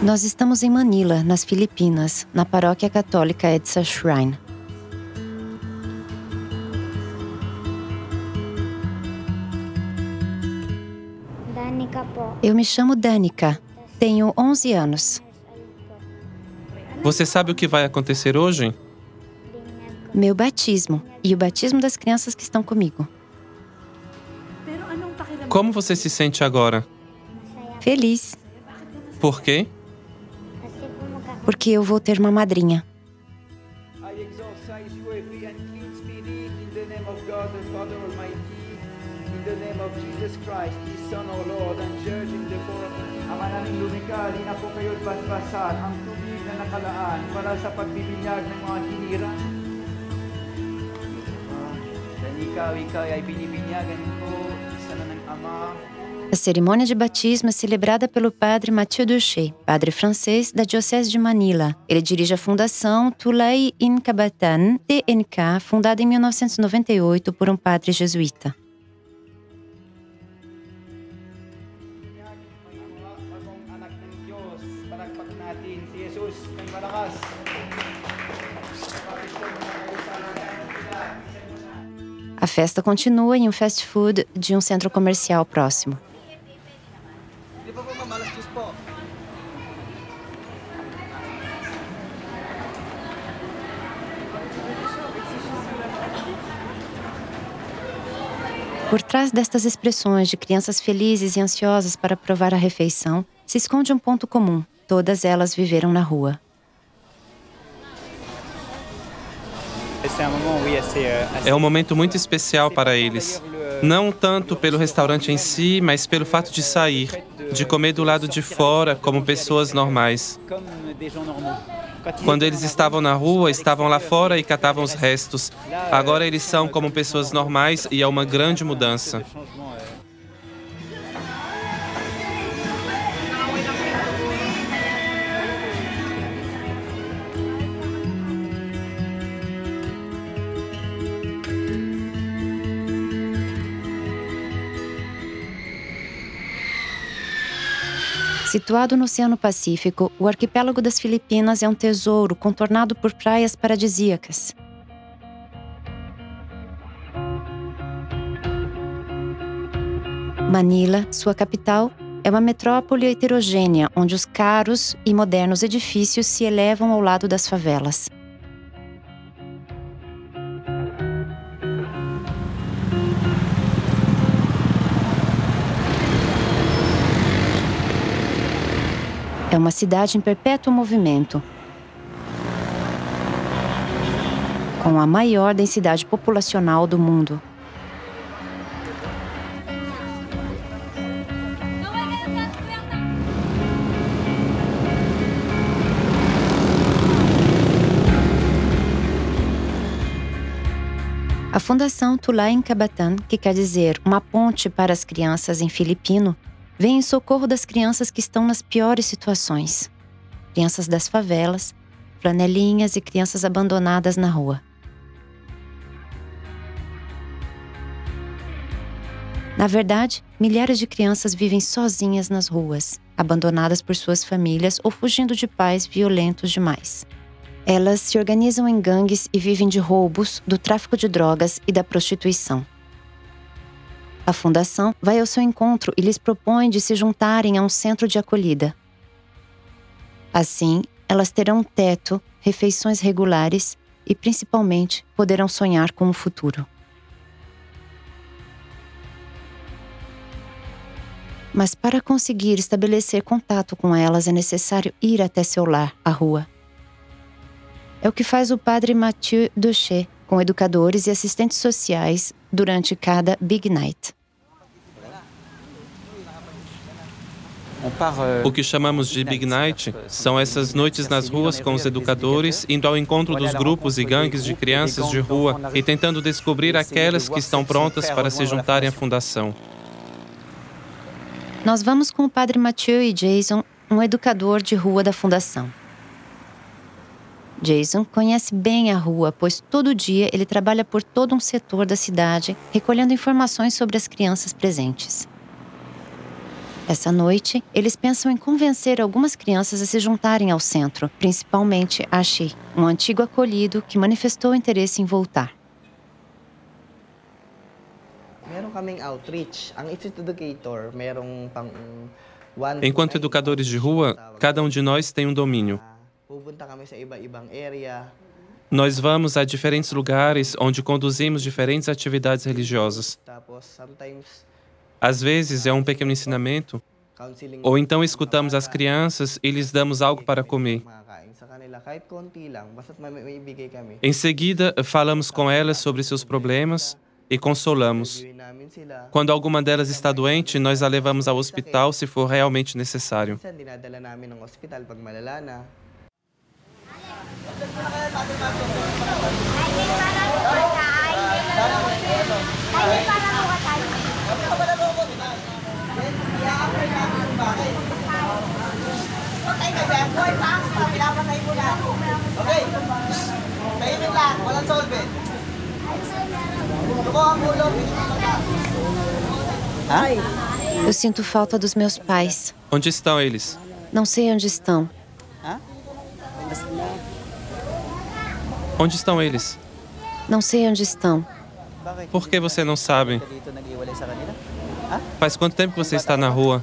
Nós estamos em Manila, nas Filipinas, na paróquia católica Edsa Shrine. Eu me chamo Danica, tenho 11 anos. Você sabe o que vai acontecer hoje? Meu batismo e o batismo das crianças que estão comigo. Como você se sente agora? Feliz, Por quê? porque eu vou ter uma madrinha. I exorcise you every unclean spirit in the name of God the Father Almighty, in the name of Jesus Christ, His Son, our Lord, and Church in the power. Ama naming lumikha, di na po kayo't basbasan ang tubig na nakalaan para sa pagbibinyag ng mga hinirang. Ikaw ay binibinyagan ko, isa na ng Ama. A cerimônia de batismo é celebrada pelo padre Mathieu Duché, padre francês da Diocese de Manila. Ele dirige a Fundação Tulay Incabatan TNK, fundada em 1998 por um padre jesuíta. Bagong anak ng Diyos, palakpak natin si Jesus ng malakas. A festa continua em um fast food de um centro comercial próximo. Di ba po mamalas Diyos po? Por trás destas expressões de crianças felizes e ansiosas para provar a refeição, se esconde um ponto comum. Todas elas viveram na rua. É um momento muito especial para eles. Não tanto pelo restaurante em si, mas pelo fato de sair, de comer do lado de fora como pessoas normais. Quando eles estavam na rua, estavam lá fora e catavam os restos. Agora eles são como pessoas normais e é uma grande mudança. Situado no Oceano Pacífico, o arquipélago das Filipinas é um tesouro contornado por praias paradisíacas. Manila, sua capital, é uma metrópole heterogênea onde os caros e modernos edifícios se elevam ao lado das favelas. É uma cidade em perpétuo movimento, com a maior densidade populacional do mundo. A Fundação Tulay Incabatan, que quer dizer uma ponte para as crianças em filipino, vem em socorro das crianças que estão nas piores situações. Crianças das favelas, flanelinhas e crianças abandonadas na rua. Na verdade, milhares de crianças vivem sozinhas nas ruas, abandonadas por suas famílias ou fugindo de pais violentos demais. Elas se organizam em gangues e vivem de roubos, do tráfico de drogas e da prostituição. A fundação vai ao seu encontro e lhes propõe de se juntarem a um centro de acolhida. Assim, elas terão um teto, refeições regulares e, principalmente, poderão sonhar com o futuro. Mas para conseguir estabelecer contato com elas é necessário ir até seu lar, a rua. É o que faz o padre Mathieu Duché com educadores e assistentes sociais durante cada Big Night. O que chamamos de Big Night são essas noites nas ruas com os educadores, indo ao encontro dos grupos e gangues de crianças de rua e tentando descobrir aquelas que estão prontas para se juntarem à fundação. Nós vamos com o padre Mathieu e Jason, um educador de rua da fundação. Jason conhece bem a rua, pois todo dia ele trabalha por todo um setor da cidade, recolhendo informações sobre as crianças presentes. Essa noite, eles pensam em convencer algumas crianças a se juntarem ao centro, principalmente a Shi, um antigo acolhido que manifestou interesse em voltar. Enquanto educadores de rua, cada um de nós tem um domínio. Nós vamos a diferentes lugares onde conduzimos diferentes atividades religiosas. Às vezes é um pequeno ensinamento, ou então escutamos as crianças e lhes damos algo para comer. Em seguida, falamos com elas sobre seus problemas e consolamos. Quando alguma delas está doente, nós a levamos ao hospital se for realmente necessário. Eu sinto falta dos meus pais. Onde estão eles? Não sei onde estão. Onde estão eles? Não sei onde estão. Por que você não sabe? Faz quanto tempo que você está na rua?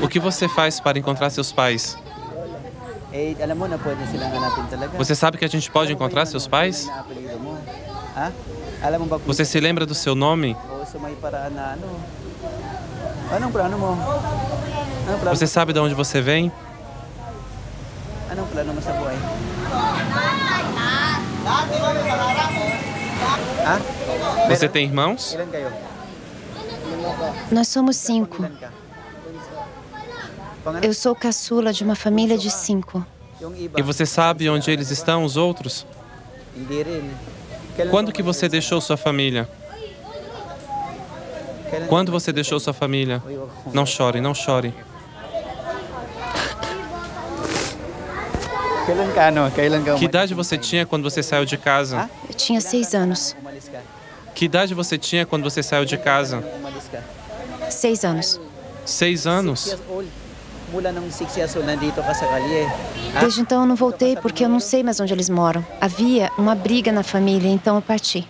O que você faz para encontrar seus pais? Você sabe que a gente pode encontrar seus pais? Você se lembra do seu nome? Você sabe de onde você vem? Você tem irmãos? Nós somos 5. Eu sou caçula de uma família de 5. E você sabe onde eles estão, os outros? Quando que você deixou sua família? Quando você deixou sua família? Não chore, não chore. Que idade você tinha quando você saiu de casa? Eu tinha 6 anos. Que idade você tinha quando você saiu de casa? 6 anos. 6 anos? Desde então eu não voltei porque eu não sei mais onde eles moram. Havia uma briga na família, então eu parti.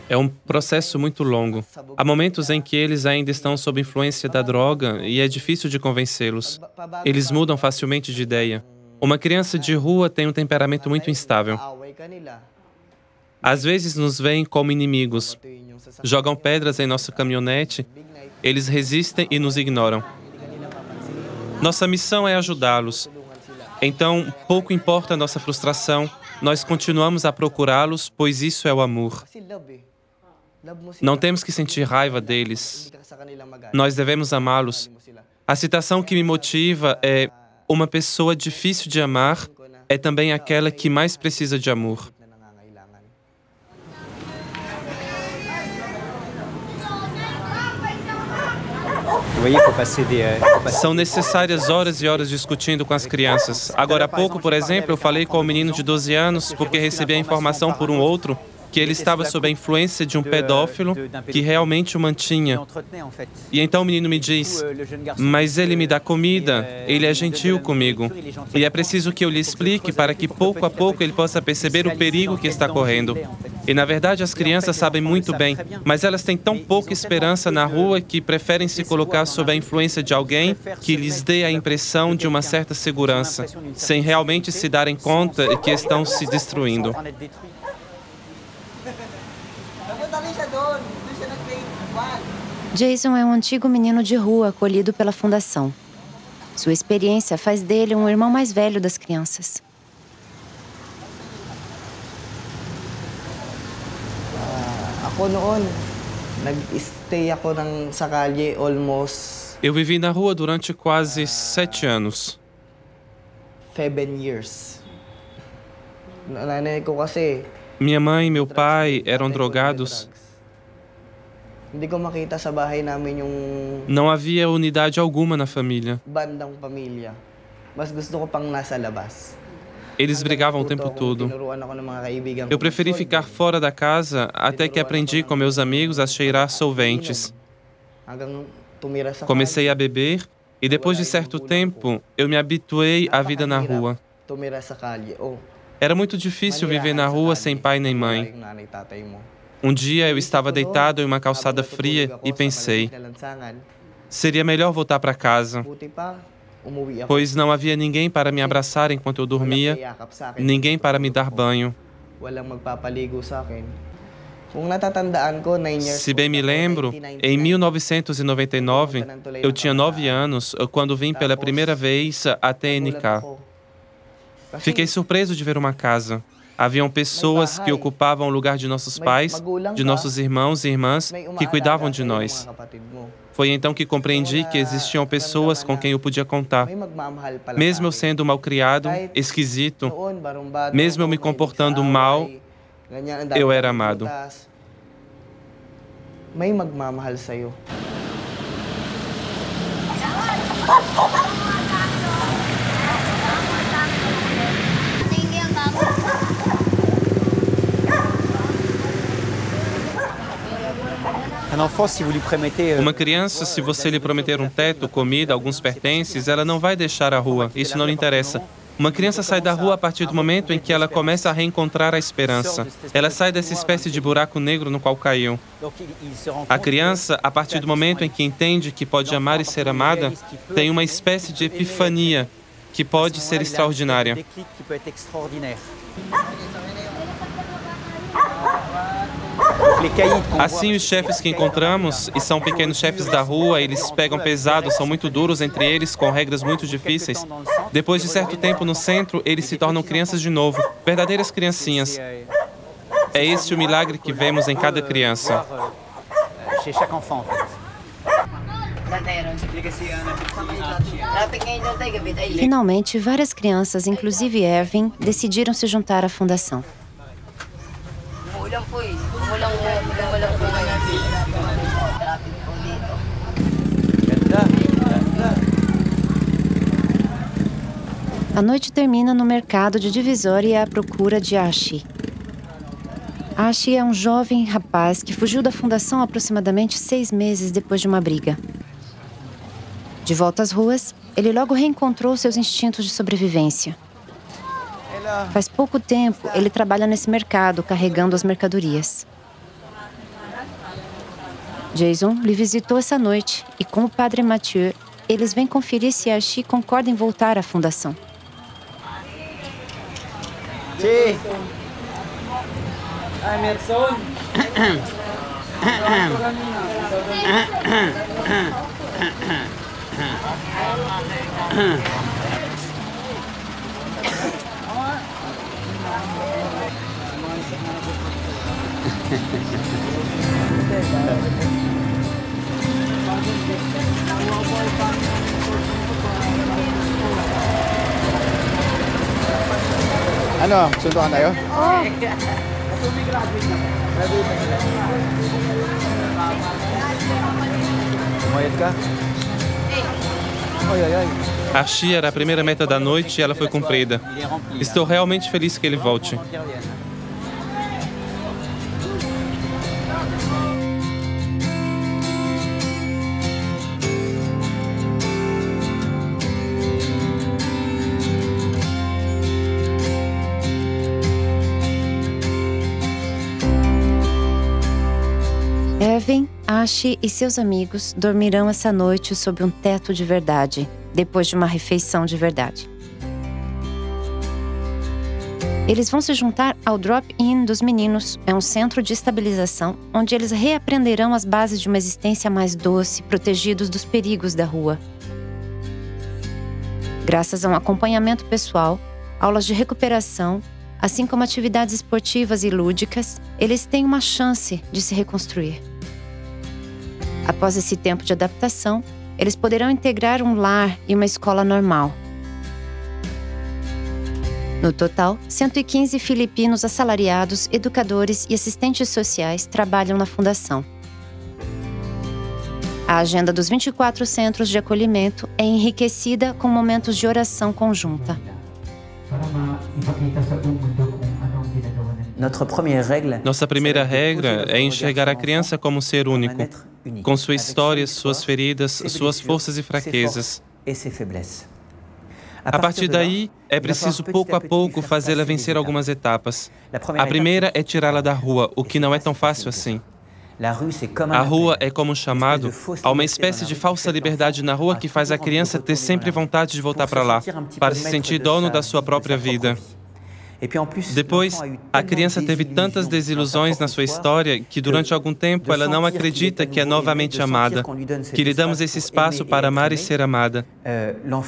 É um processo muito longo. Há momentos em que eles ainda estão sob influência da droga e é difícil de convencê-los. Eles mudam facilmente de ideia. Uma criança de rua tem um temperamento muito instável. Às vezes nos veem como inimigos. Jogam pedras em nossa caminhonete, eles resistem e nos ignoram. Nossa missão é ajudá-los. Então, pouco importa a nossa frustração, nós continuamos a procurá-los, pois isso é o amor. Não temos que sentir raiva deles. Nós devemos amá-los. A citação que me motiva é: uma pessoa difícil de amar é também aquela que mais precisa de amor. São necessárias horas e horas discutindo com as crianças. Agora há pouco, por exemplo, eu falei com um menino de 12 anos porque recebi a informação por um outro que ele estava sob a influência de um pedófilo que realmente o mantinha. E então o menino me diz: mas ele me dá comida, ele é gentil comigo. E é preciso que eu lhe explique para que pouco a pouco ele possa perceber o perigo que está correndo. E na verdade as crianças sabem muito bem, mas elas têm tão pouca esperança na rua que preferem se colocar sob a influência de alguém que lhes dê a impressão de uma certa segurança, sem realmente se darem conta de que estão se destruindo. Jason é um antigo menino de rua acolhido pela fundação. Sua experiência faz dele um irmão mais velho das crianças. Eu vivi na rua durante quase 7 anos. 7 years. Minha mãe e meu pai eram drogados. Hindi ko makita sa bahay namin yung Não havia unidade alguma na família. bandang pamilya. Mas gusto ko pang nasa labas. Eles brigavam o tempo todo. Tinuruan ako ng mga kaibigan Eu ko preferi mag-solve. ficar fora da casa até que aprendi com meus amigos a cheirar solventes. Hanggang tumira sa Comecei a kalye, beber e depois de certo tempo eu me habituei à vida na rua. tumira sa kalye. Oh, Era muito difícil viver na rua sem pai nem mãe. yung nanay, tatay mo. Um dia eu estava deitado em uma calçada fria e pensei, Sa lansangan, seria melhor voltar para casa, buti pa, umuwi ako. pois não havia ninguém para me abraçar enquanto eu dormia, Walang yayakap sa akin. ninguém para me dar banho. Walang magpapaligo sa akin. Kung natatandaan ko, 9 years Se bem me lembro, em 1999, eu tinha 9 anos quando vim pela primeira vez à TNK. Fiquei surpreso de ver uma casa. Haviam pessoas que ocupavam o lugar de nossos pais, de nossos irmãos e irmãs que cuidavam de nós. Foi então que compreendi que existiam pessoas com quem eu podia contar. Mesmo eu sendo malcriado, esquisito, mesmo eu me comportando mal, eu era amado. May magmamahal sa'yo. Un enfant, si vous lui promettez Uma criança, se você lhe prometer um teto, comida, alguns pertences, ela não vai deixar a rua. Isso não lhe interessa. Uma criança sai da rua a partir do momento em que ela começa a reencontrar a esperança. Ela sai dessa espécie de buraco negro no qual caiu. donc il se rend A compte criança, a partir do momento em que entende que pode amar e ser amada, tem uma espécie de epifania que pode ser extraordinária. déclic qui peut être extraordinaire. Les caïds qu'on Assim, voit- os chefes que encontramos, e são pequenos chefes da rua, eles pegam pesado, são muito duros entre eles, com regras muito difíceis. Depois de certo tempo no centro, eles se tornam crianças de novo, verdadeiras criancinhas. É esse o milagre que vemos em cada criança. Chez chaque enfant, en fait. Finalmente, várias crianças, inclusive Erwin, decidiram se juntar à fundação. A noite termina no mercado de Divisória à procura de Ashi. Ashi é um jovem rapaz que fugiu da fundação aproximadamente 6 meses depois de uma briga. De volta às ruas, ele logo reencontrou seus instintos de sobrevivência. Faz pouco tempo, ele trabalha nesse mercado, carregando as mercadorias. Jason lhe visitou essa noite e, com o padre Mathieu, eles vêm conferir se Ashi concorda em voltar à fundação. Si. Ano, sundukan tayo? Umayad ka? Ay, ay, ay. Ashi era a primeira meta da noite e ela foi cumprida. Estou realmente feliz que ele volte. Erwin, Ashi e seus amigos dormirão essa noite sob um teto de verdade, depois de uma refeição de verdade. Eles vão se juntar ao Drop-In dos Meninos, é um centro de estabilização onde eles reaprenderão as bases de uma existência mais doce, protegidos dos perigos da rua. Graças a um acompanhamento pessoal, aulas de recuperação, assim como atividades esportivas e lúdicas, eles têm uma chance de se reconstruir. Após esse tempo de adaptação, eles poderão integrar um lar e uma escola normal. No total, 115 filipinos assalariados, educadores e assistentes sociais trabalham na fundação. A agenda dos 24 centros de acolhimento é enriquecida com momentos de oração conjunta. Nossa primeira regra é enxergar a criança como um ser único, com sua história, suas feridas, suas forças e fraquezas. A partir daí, é preciso pouco a pouco fazê-la vencer algumas etapas. A primeira é tirá-la da rua, o que não é tão fácil assim. A rua é como um chamado a uma espécie de falsa liberdade na rua que faz a criança ter sempre vontade de voltar para lá, para se sentir dono da sua própria vida. Depois, a criança teve tantas desilusões na sua história que durante algum tempo ela não acredita que é novamente amada, que lhe damos esse espaço para amar e ser amada.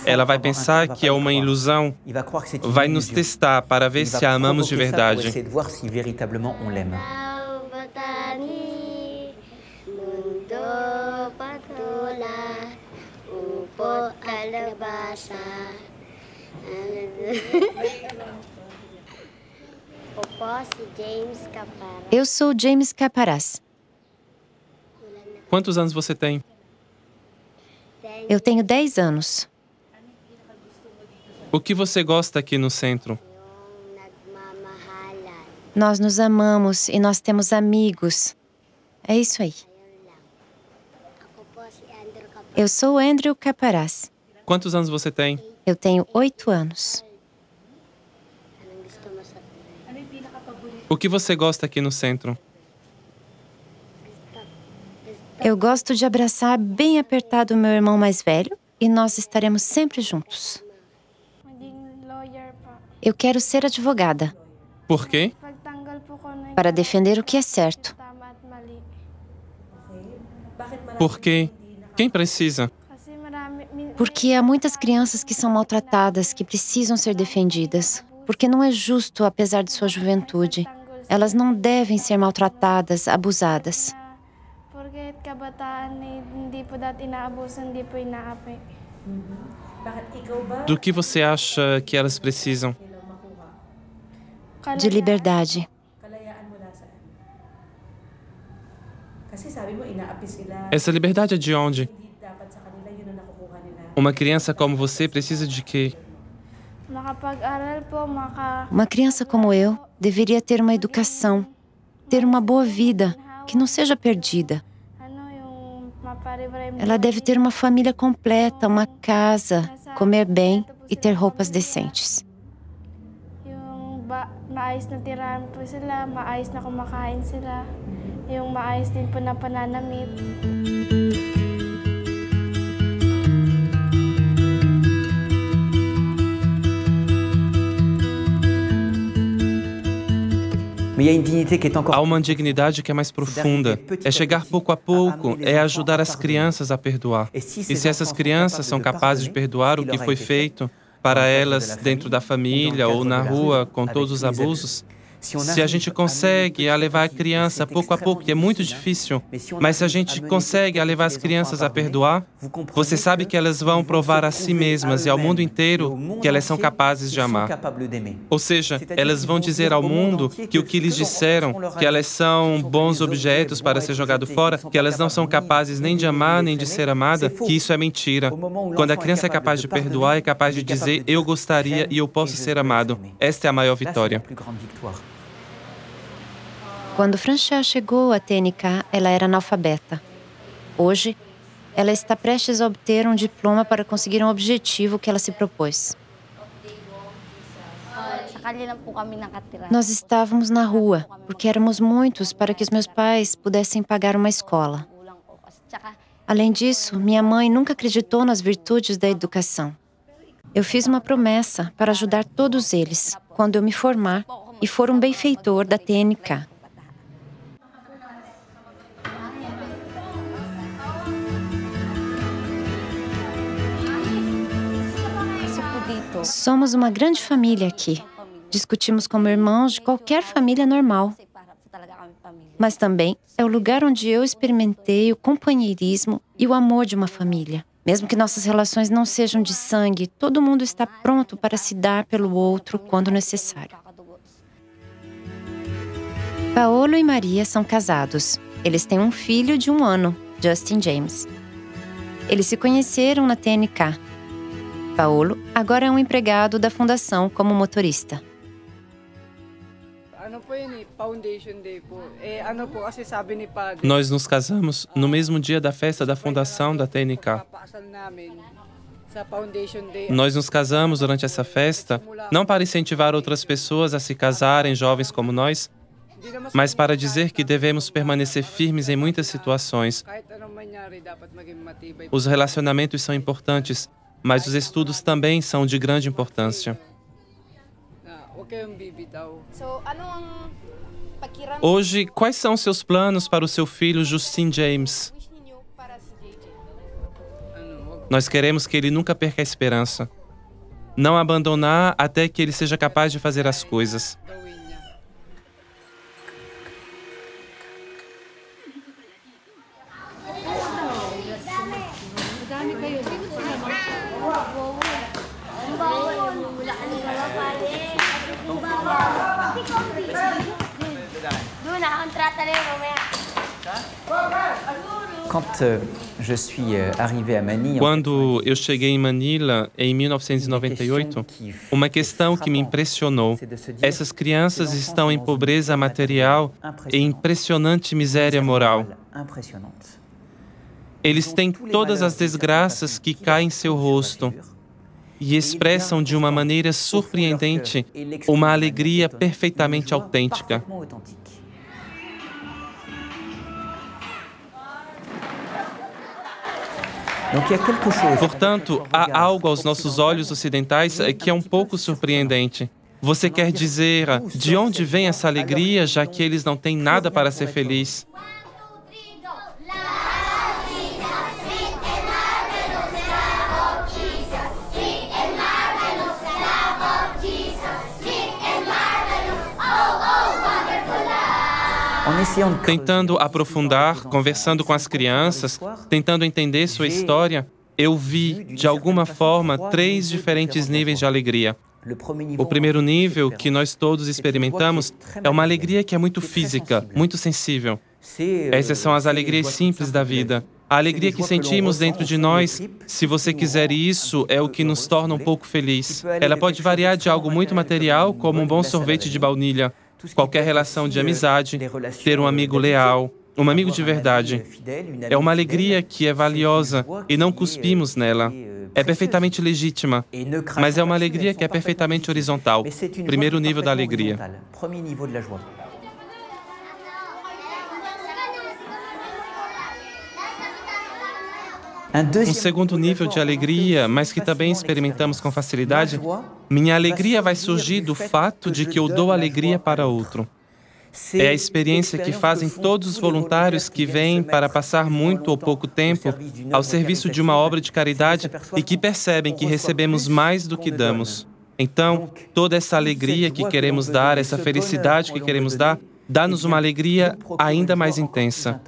Ela vai pensar que é uma ilusão, vai nos testar para ver se a amamos de verdade. Eu sou James Caparaz. Quantos anos você tem? Eu tenho 10 anos. O que você gosta aqui no centro? Nós nos amamos e nós temos amigos. É isso aí. Eu sou Andrew Caparaz. Quantos anos você tem? Eu tenho 8 anos. O que você gosta aqui no centro? Eu gosto de abraçar bem apertado o meu irmão mais velho e nós estaremos sempre juntos. Eu quero ser advogada. Por quê? Para defender o que é certo. Por quê? Quem precisa? Porque há muitas crianças que são maltratadas, que precisam ser defendidas. Porque não é justo, apesar de sua juventude. Elas não devem ser maltratadas, abusadas. Do que você acha que elas precisam? De liberdade. Essa liberdade é de onde? Uma criança como você precisa de quê? Uma criança como eu deveria ter uma educação, ter uma boa vida, que não seja perdida. Ela deve ter uma família completa, uma casa, comer bem e ter roupas decentes. Maayos na tirahan po sila, maayos na kumakain sila, yung maayos din po na pananamit. Há uma dignidade que é mais profunda. É chegar pouco a pouco, é ajudar as crianças a perdoar. E se essas crianças são capazes de perdoar o que foi feito para elas dentro da família ou na rua com todos os abusos, se a gente consegue levar a criança pouco a pouco, e é muito difícil, mas se a gente consegue levar as crianças a perdoar, você sabe que elas vão provar a si mesmas e ao mundo inteiro que elas são capazes de amar. Ou seja, elas vão dizer ao mundo que o que lhes disseram, que elas são bons objetos para ser jogado fora, que elas não são capazes nem de amar nem de ser amada, que isso é mentira. Quando a criança é capaz de perdoar, é capaz de dizer, eu gostaria e eu posso ser amado. Esta é a maior vitória. Quando Franchelle chegou à TNK, ela era analfabeta. Hoje, ela está prestes a obter um diploma para conseguir um objetivo que ela se propôs. Nós estávamos na rua, porque éramos muitos para que os meus pais pudessem pagar uma escola. Além disso, minha mãe nunca acreditou nas virtudes da educação. Eu fiz uma promessa para ajudar todos eles, quando eu me formar e for um benfeitor da TNK. Somos uma grande família aqui. Discutimos como irmãos de qualquer família normal. Mas também é o lugar onde eu experimentei o companheirismo e o amor de uma família. Mesmo que nossas relações não sejam de sangue, todo mundo está pronto para se dar pelo outro quando necessário. Paolo e Maria são casados. Eles têm um filho de 1 ano, Justin James. Eles se conheceram na TNK. Paolo agora é um empregado da fundação como motorista. Nós nos casamos no mesmo dia da festa da fundação da TNK. Nós nos casamos durante essa festa, não para incentivar outras pessoas a se casarem, jovens como nós, mas para dizer que devemos permanecer firmes em muitas situações. Os relacionamentos são importantes, mas os estudos também são de grande importância. Hoje, quais são seus planos para o seu filho Justin James? Nós queremos que ele nunca perca a esperança. Não abandonar até que ele seja capaz de fazer as coisas. Quando eu cheguei em Manila, em 1998, uma questão que me impressionou. Essas crianças estão em pobreza material e impressionante miséria moral. Eles têm todas as desgraças que caem em seu rosto e expressam de uma maneira surpreendente uma alegria perfeitamente autêntica. Portanto, há algo aos nossos olhos ocidentais que é um pouco surpreendente. Você quer dizer, de onde vem essa alegria, já que eles não têm nada para ser felizes? Tentando aprofundar, conversando com as crianças, tentando entender sua história, eu vi, de alguma forma, 3 diferentes níveis de alegria. O primeiro nível, que nós todos experimentamos, é uma alegria que é muito física, muito sensível. Essas são as alegrias simples da vida. A alegria que sentimos dentro de nós, se você quiser isso, é o que nos torna um pouco feliz. Ela pode variar de algo muito material, como um bom sorvete de baunilha, qualquer relação de amizade, ter um amigo leal, um amigo de verdade. É uma alegria que é valiosa e não cuspimos nela. É perfeitamente legítima, mas é uma alegria que é perfeitamente horizontal. Primeiro nível da alegria. Um segundo nível de alegria, mas que também experimentamos com facilidade, minha alegria vai surgir do fato de que eu dou alegria para outro. É a experiência que fazem todos os voluntários que vêm para passar muito ou pouco tempo ao serviço de uma obra de caridade e que percebem que recebemos mais do que damos. Então, toda essa alegria que queremos dar, essa felicidade que queremos dar, dá-nos uma alegria ainda mais intensa.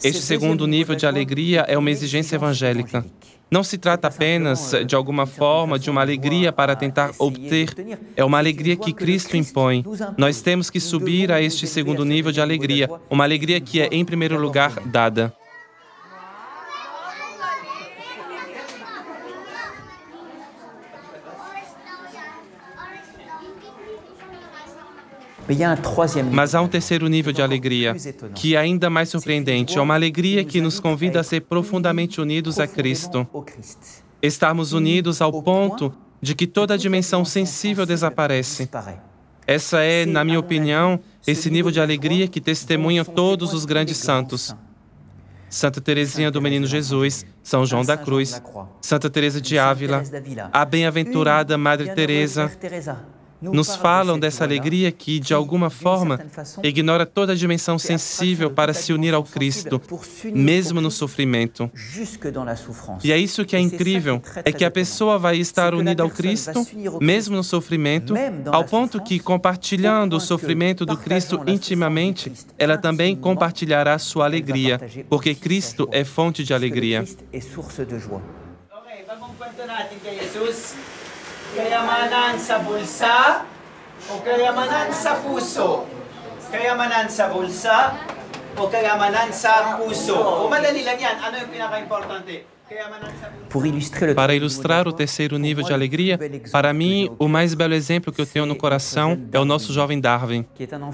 Este segundo nível de alegria é uma exigência evangélica. Não se trata apenas, de alguma forma, de uma alegria para tentar obter. É uma alegria que Cristo impõe. Nós temos que subir a este segundo nível de alegria. Uma alegria que é, em primeiro lugar, dada. Mas há um terceiro nível de alegria, que é ainda mais surpreendente. É uma alegria que nos convida a ser profundamente unidos a Cristo. Estarmos unidos ao ponto de que toda a dimensão sensível desaparece. Essa é, na minha opinião, esse nível de alegria que testemunham todos os grandes santos. Santa Teresinha do Menino Jesus, São João da Cruz, Santa Teresa de Ávila, a bem-aventurada Madre Teresa, nos falam dessa alegria que, de alguma forma, ignora toda a dimensão sensível para se unir ao Cristo, mesmo no sofrimento. E é isso que é incrível, é que a pessoa vai estar unida ao Cristo, mesmo no sofrimento, ao ponto que, compartilhando o sofrimento do Cristo intimamente, ela também compartilhará sua alegria, porque Cristo é fonte de alegria. Kayamanan sa bulsa o kayamanan sa puso? Kayamanan sa bulsa o kayamanan sa puso? O madali lang yan, ano yung pinaka-importante? Para ilustrar o terceiro nível de alegria, para mim, o mais belo exemplo que eu tenho no coração é o nosso jovem Darwin.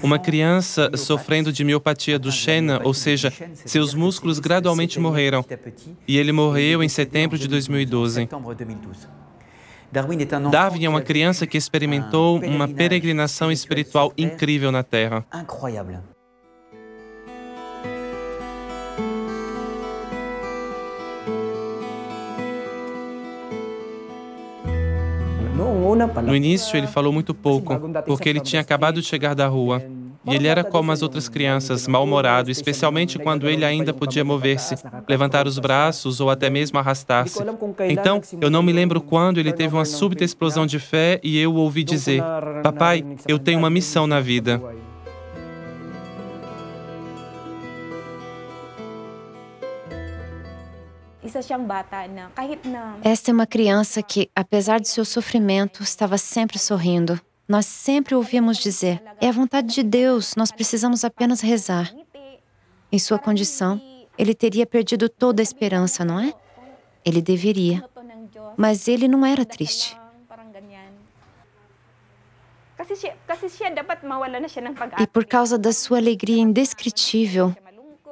Uma criança sofrendo de miopatia Duchenne, ou seja, seus músculos gradualmente morreram. E ele morreu em setembro de 2012. Darwin é uma criança que experimentou uma peregrinação espiritual incrível na Terra. No início, ele falou muito pouco, porque ele tinha acabado de chegar da rua. E ele era como as outras crianças, mal-humorado, especialmente quando ele ainda podia mover-se, levantar os braços ou até mesmo arrastar-se. Então, eu não me lembro quando ele teve uma súbita explosão de fé e eu o ouvi dizer: "Papai, eu tenho uma missão na vida." Esta é uma criança que, apesar de seu sofrimento, estava sempre sorrindo. Nós sempre ouvimos dizer: "É a vontade de Deus, nós precisamos apenas rezar." Em sua condição, ele teria perdido toda a esperança, não é? Ele deveria. Mas ele não era triste. E por causa da sua alegria indescritível,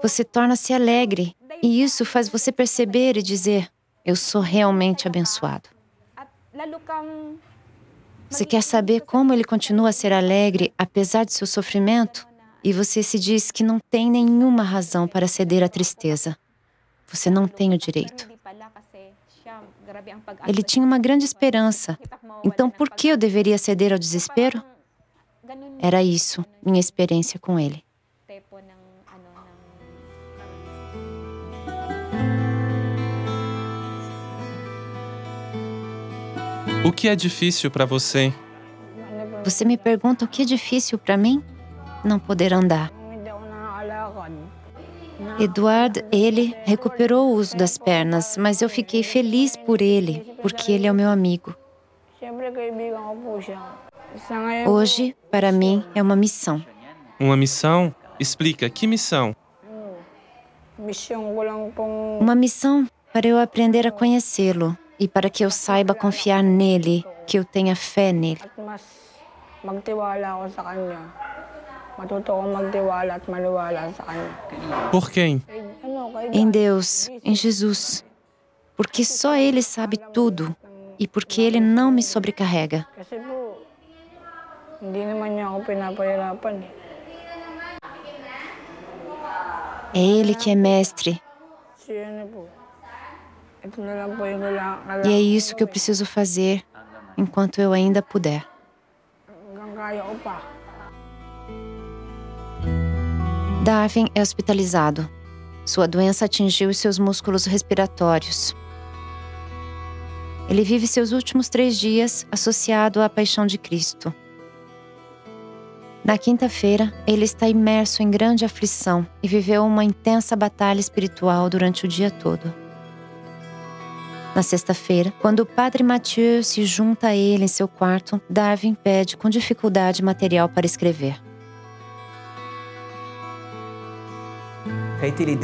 você torna-se alegre. E isso faz você perceber e dizer: "Eu sou realmente abençoado." Você quer saber como ele continua a ser alegre apesar de seu sofrimento? E você se diz que não tem nenhuma razão para ceder à tristeza. Você não tem o direito. Ele tinha uma grande esperança. Então, por que eu deveria ceder ao desespero? Era isso, minha experiência com ele. O que é difícil para você? Você me pergunta o que é difícil para mim? Não poder andar. Eduardo, ele recuperou o uso das pernas, mas eu fiquei feliz por ele, porque ele é o meu amigo. Hoje, para mim, é uma missão. Uma missão? Explica, que missão? Uma missão para eu aprender a conhecê-lo e para que eu saiba confiar nele, que eu tenha fé nele. Por quem? Em Deus, em Jesus. Porque só Ele sabe tudo e porque Ele não me sobrecarrega. É Ele que é mestre. E é isso que eu preciso fazer enquanto eu ainda puder. Darwin é hospitalizado. Sua doença atingiu os seus músculos respiratórios. Ele vive seus últimos 3 dias associado à paixão de Cristo. Na quinta-feira, ele está imerso em grande aflição e viveu uma intensa batalha espiritual durante o dia todo. Na sexta-feira, quando o padre Mathieu se junta a ele em seu quarto, Darwin pede com dificuldade material para escrever.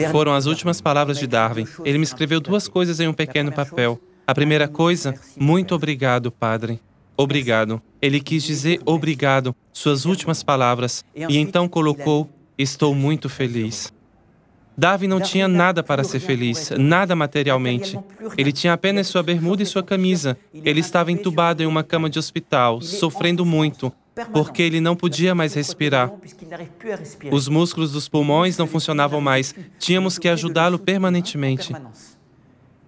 Foram as últimas palavras de Darwin. Ele me escreveu 2 coisas em um pequeno papel. A primeira coisa: "Muito obrigado, padre." Obrigado. Ele quis dizer obrigado, suas últimas palavras. E então colocou: "Estou muito feliz." Darwin não tinha nada para ser feliz, nada materialmente. Ele tinha apenas sua bermuda e sua camisa. Ele estava entubado em uma cama de hospital, sofrendo muito, porque ele não podia mais respirar. Os músculos dos pulmões não funcionavam mais. Tínhamos que ajudá-lo permanentemente.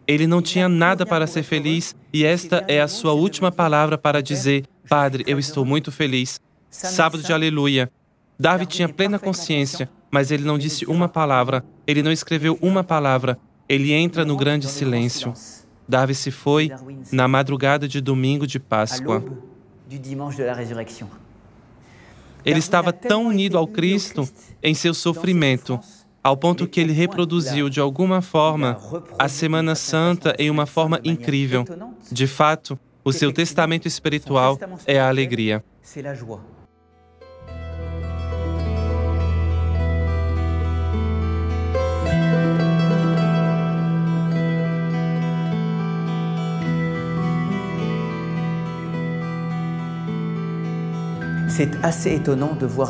Ele não tinha nada para ser feliz e esta é a sua última palavra para dizer: Padre, eu estou muito feliz. Sábado de aleluia. Darwin tinha plena consciência, mas ele não disse uma palavra. Ele não escreveu uma palavra. Ele entra no grande silêncio. Darwin se foi na madrugada de domingo de Páscoa. Ele estava tão unido ao Cristo em seu sofrimento, ao ponto que ele reproduziu de alguma forma a Semana Santa em uma forma incrível. De fato, o seu testamento espiritual é a alegria.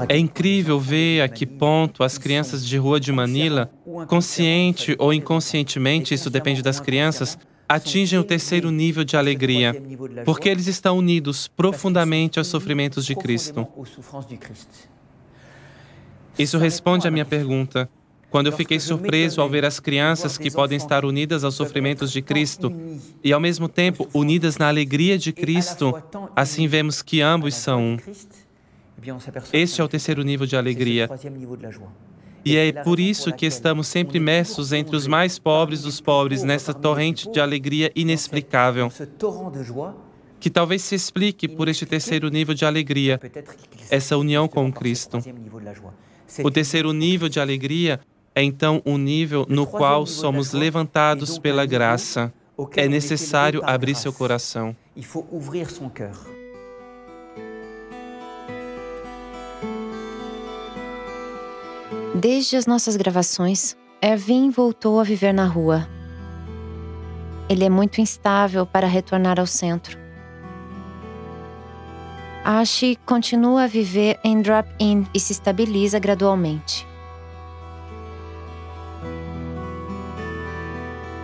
É incrível ver a que ponto as crianças de rua de Manila, consciente ou inconscientemente, isso depende das crianças, atingem o terceiro nível de alegria, porque eles estão unidos profundamente aos sofrimentos de Cristo. Isso responde à minha pergunta. Quando eu fiquei surpreso ao ver as crianças que podem estar unidas aos sofrimentos de Cristo e, ao mesmo tempo, unidas na alegria de Cristo, assim vemos que ambos são um. Este é o terceiro nível de alegria. E é por isso que estamos sempre imersos entre os mais pobres dos pobres nessa torrente de alegria inexplicável, que talvez se explique por este terceiro nível de alegria, essa união com Cristo. O terceiro nível de alegria é então um nível no qual somos levantados pela graça. É necessário abrir seu coração. Desde as nossas gravações, Erwin voltou a viver na rua. Ele é muito instável para retornar ao centro. Ashi continua a viver em drop-in e se estabiliza gradualmente.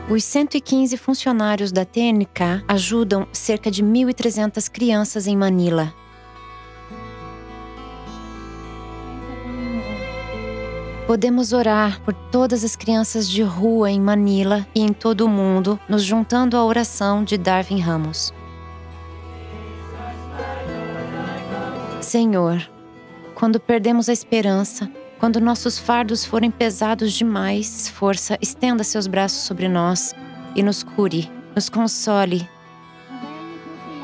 Os 115 funcionários da TNK ajudam cerca de 1.300 crianças em Manila. Podemos orar por todas as crianças de rua em Manila e em todo o mundo, nos juntando à oração de Darwin Ramos. Senhor, quando perdemos a esperança, quando nossos fardos forem pesados demais, força, estenda seus braços sobre nós e nos cure, nos console.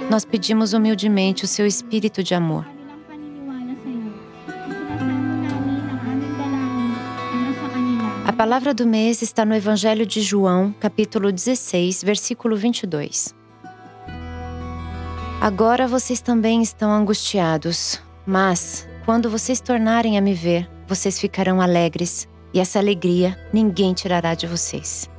Nós pedimos humildemente o seu espírito de amor. A palavra do mês está no Evangelho de João, capítulo 16, versículo 22. Agora vocês também estão angustiados, mas, quando vocês tornarem a me ver, vocês ficarão alegres, e essa alegria ninguém tirará de vocês.